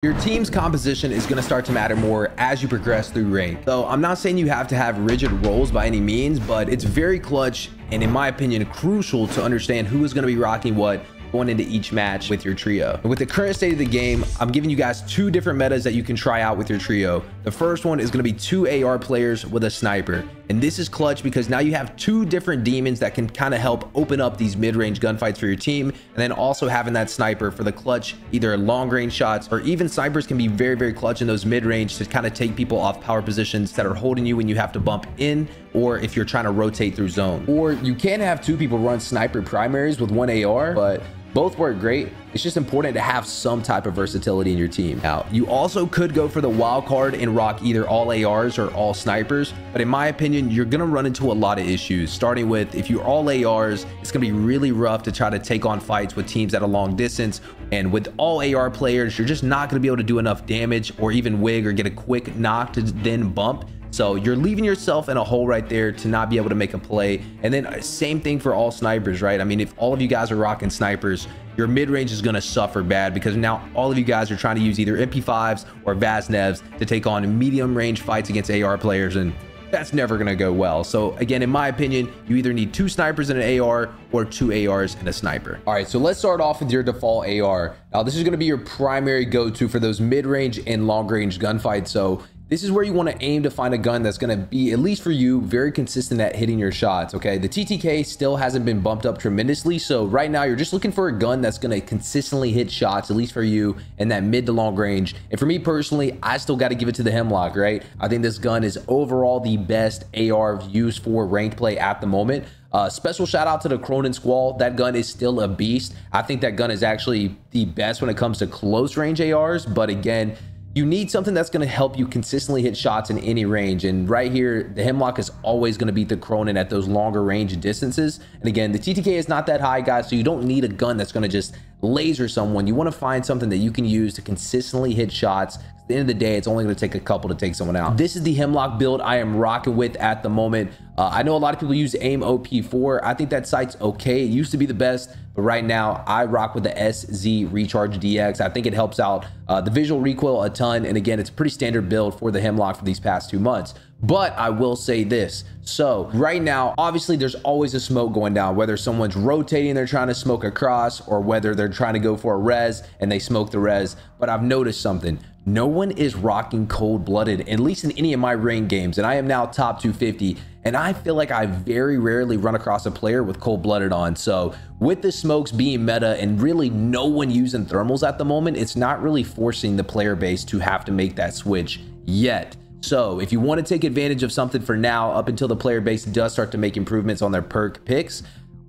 Your team's composition is going to start to matter more as you progress through rank. So I'm not saying you have to have rigid roles by any means, but it's very clutch and, in my opinion, crucial to understand who is going to be rocking what going into each match with your trio. And with the current state of the game, I'm giving you guys two different metas that you can try out with your trio. The first one is going to be two AR players with a sniper. And this is clutch because now you have two different demons that can kind of help open up these mid-range gunfights for your team. And then also having that sniper for the clutch, either long range shots or even snipers can be very, very clutch in those mid-range to kind of take people off power positions that are holding you when you have to bump in, or if you're trying to rotate through zone. Or you can have two people run sniper primaries with one AR, but both work great. It's just important to have some type of versatility in your team. Now, you also could go for the wild card and rock either all ARs or all snipers, but in my opinion, you're gonna run into a lot of issues. Starting with, if you're all ARs, it's gonna be really rough to try to take on fights with teams at a long distance. And with all AR players, you're just not gonna be able to do enough damage or even wig or get a quick knock to then bump. So you're leaving yourself in a hole right there to not be able to make a play. And then same thing for all snipers, right? I mean, if all of you guys are rocking snipers, your mid-range is going to suffer bad because now all of you guys are trying to use either MP5s or Vaznev to take on medium range fights against AR players, and that's never going to go well. So again, in my opinion, you either need two snipers and an AR or two ARs and a sniper. All right, so let's start off with your default AR. Now, this is going to be your primary go-to for those mid-range and long-range gunfights. So this is where you want to aim to find a gun that's going to be, at least for you, very consistent at hitting your shots, okay? The TTK still hasn't been bumped up tremendously, so right now you're just looking for a gun that's going to consistently hit shots, at least for you, in that mid to long range. And for me personally, I still got to give it to the Hemlock, right? I think this gun is overall the best AR used for ranked play at the moment. Special shout out to the Cronin Squall. That gun is still a beast. I think that gun is actually the best when it comes to close range ARs, but again, you need something that's going to help you consistently hit shots in any range. And right here, the Hemlock is always going to beat the Cronin at those longer range distances. And again, the TTK is not that high, guys, so you don't need a gun that's going to just laser someone. You want to find something that you can use to consistently hit shots. At the end of the day, it's only going to take a couple to take someone out. This is the Hemlock build I am rocking with at the moment. I know a lot of people use AIM OP4. I think that sight's okay. It used to be the best, but right now I rock with the SZ Recharge DX. I think it helps out the visual recoil a ton. And again, it's a pretty standard build for the Hemlock for these past 2 months. But I will say this. So right now, obviously there's always a smoke going down, whether someone's rotating, they're trying to smoke across, or whether they're trying to go for a res and they smoke the res. But I've noticed something. No one is rocking cold-blooded, at least in any of my ranked games. And I am now top 250. And I feel like I very rarely run across a player with cold-blooded on. So with the smokes being meta and really no one using thermals at the moment, it's not really forcing the player base to have to make that switch yet. So if you want to take advantage of something for now, up until the player base does start to make improvements on their perk picks,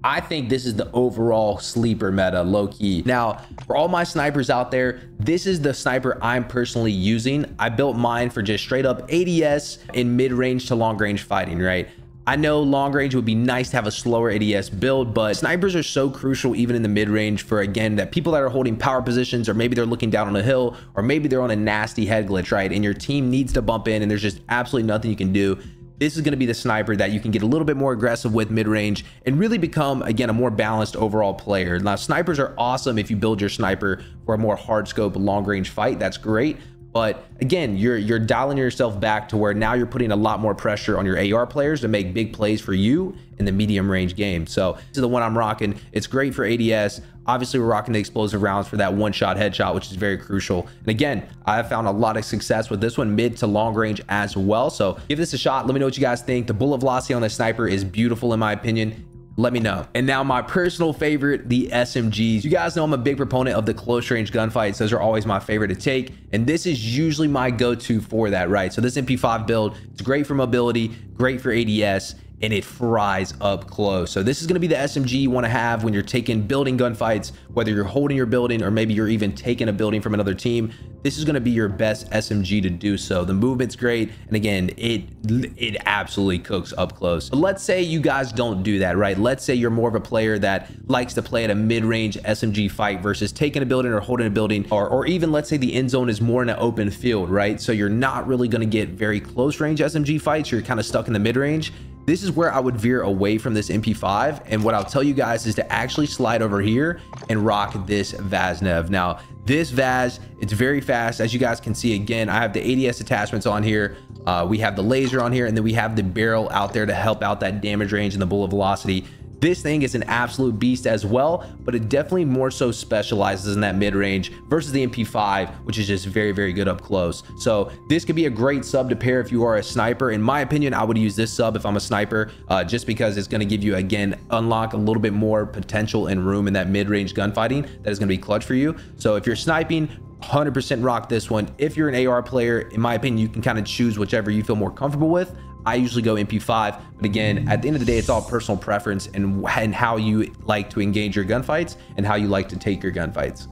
I think this is the overall sleeper meta, low-key. Now, for all my snipers out there, this is the sniper I'm personally using. I built mine for just straight up ADS in mid-range to long-range fighting, right? I know long range would be nice to have a slower ADS build, but snipers are so crucial even in the mid-range for, again, that people that are holding power positions, or maybe they're looking down on a hill, or maybe they're on a nasty head glitch, right? And your team needs to bump in and there's just absolutely nothing you can do. This is going to be the sniper that you can get a little bit more aggressive with mid-range and really become, again, a more balanced overall player. Now, snipers are awesome if you build your sniper for a more hard scope, long-range fight. That's great. But again, you're dialing yourself back to where now you're putting a lot more pressure on your AR players to make big plays for you in the medium range game. So this is the one I'm rocking. It's great for ADS. Obviously, we're rocking the explosive rounds for that one-shot headshot, which is very crucial. And again, I have found a lot of success with this one, mid to long range as well. So give this a shot. Let me know what you guys think. The bullet velocity on the sniper is beautiful in my opinion. Let me know. And now my personal favorite, the SMGs. You guys know I'm a big proponent of the close range gunfights. Those are always my favorite to take. And this is usually my go-to for that, right? So this MP5 build, it's great for mobility, great for ADS, and it fries up close. So this is going to be the SMG you want to have when you're taking building gunfights, whether you're holding your building or maybe you're even taking a building from another team. This is going to be your best SMG to do so. The movement's great, and again, it absolutely cooks up close. But let's say you guys don't do that, right? Let's say you're more of a player that likes to play at a mid-range SMG fight versus taking a building or holding a building, or even let's say the end zone is more in an open field, right? So you're not really going to get very close range SMG fights. You're kind of stuck in the mid-range. This is where I would veer away from this MP5, and what I'll tell you guys is to actually slide over here and rock this Vaznev. Now, This Vaz, it's very fast. As you guys can see, again, I have the ADS attachments on here. We have the laser on here, and then we have the barrel out there to help out that damage range and the bullet velocity. This thing is an absolute beast as well, but it definitely more so specializes in that mid-range versus the MP5, which is just very, very good up close. So this could be a great sub to pair if you are a sniper. In my opinion, I would use this sub if I'm a sniper, just because it's going to give you, again, unlock a little bit more potential and room in that mid-range gunfighting that is going to be clutch for you. So if you're sniping, 100% rock this one. If you're an AR player, in my opinion, you can kind of choose whichever you feel more comfortable with. I usually go MP5, but again, at the end of the day, it's all personal preference and how you like to engage your gunfights and how you like to take your gunfights.